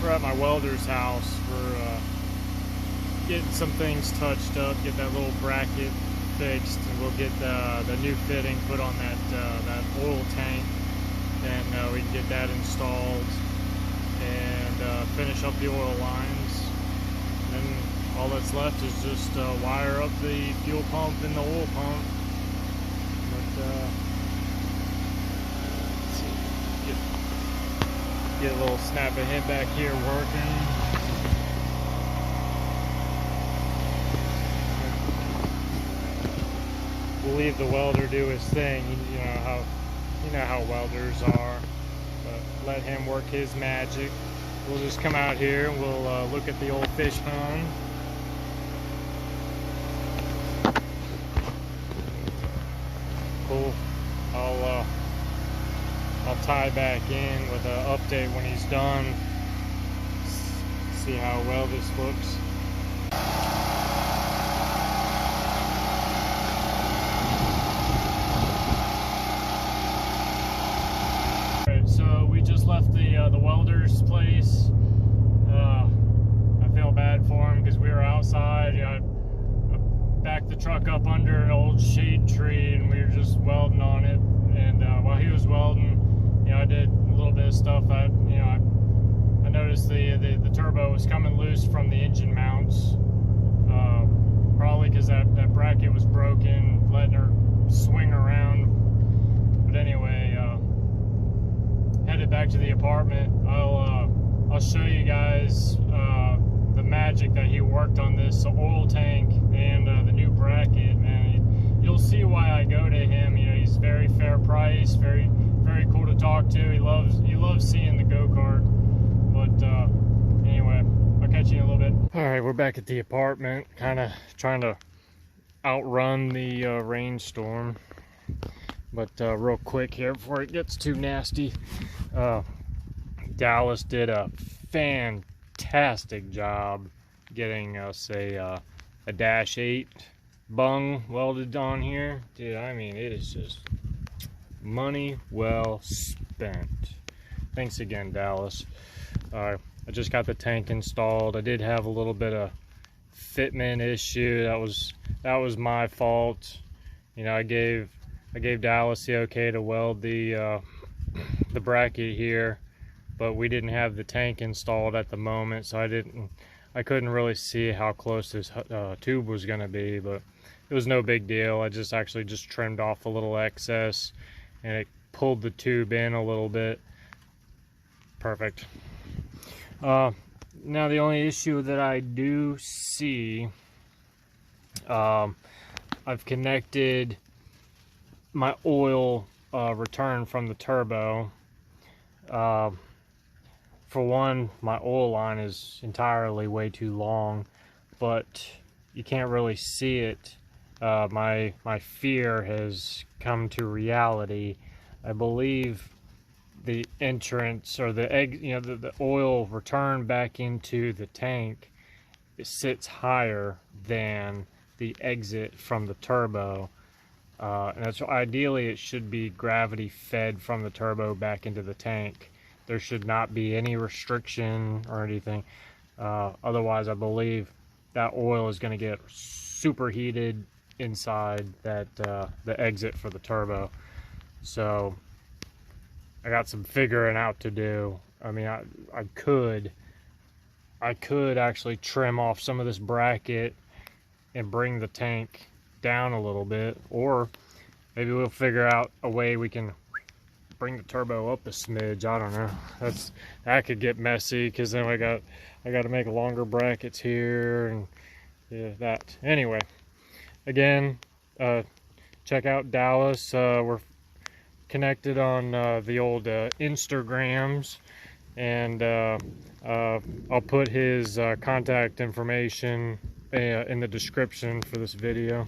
We're at my welder's house. We're getting some things touched up, get that little bracket fixed, and we'll get the new fitting put on that oil tank. Then we can get that installed and finish up the oil lines. And then all that's left is just wire up the fuel pump and the oil pump. But let's see, get a little snap ahead back here working. We'll leave the welder do his thing. You know how welders are. But let him work his magic. We'll just come out here and we'll look at the old fish pond. Cool. I'll tie back in with an update when he's done. See how well this looks. Alright, so we just left the welder's place. I feel bad for him because we were outside. I backed the truck up under an old shade tree and we were just welding on it. And while he was welding, I did a little bit of stuff. I noticed the turbo was coming loose from the engine mounts, probably because that bracket was broken, letting her swing around. But anyway, headed back to the apartment. I'll show you guys the magic that he worked on this oil tank and the new bracket. Man, you'll see why I go to him. He's very fair price, very cool to talk to. He loves seeing the go-kart. But anyway, I'll catch you in a little bit. All right, we're back at the apartment, kind of trying to outrun the rainstorm. But real quick here before it gets too nasty, Dallas did a fantastic job getting us a -8 bung welded on here. Dude, I mean, it is just money well spent. Thanks again, Dallas. I just got the tank installed. I did have a little bit of fitment issue. That was my fault. I gave Dallas the okay to weld the bracket here, but we didn't have the tank installed at the moment, so I couldn't really see how close this tube was going to be, but it was no big deal. I actually just trimmed off a little excess and it pulled the tube in a little bit. Perfect. Now the only issue that I do see, I've connected my oil return from the turbo. For one, my oil line is entirely way too long, but you can't really see it. My fear has come to reality. I believe the entrance or the the oil return back into the tank, it sits higher than the exit from the turbo. And that's ideally it should be gravity fed from the turbo back into the tank. There should not be any restriction or anything. Otherwise, I believe that oil is going to get superheated inside that the exit for the turbo. So I got some figuring out to do. I mean, I could actually trim off some of this bracket and bring the tank down a little bit, or maybe we'll figure out a way we can bring the turbo up a smidge. I don't know. That could get messy because then I got to make longer brackets here and that. Anyway, again, check out Dallas. We're connected on the old Instagrams, and I'll put his contact information in the description for this video.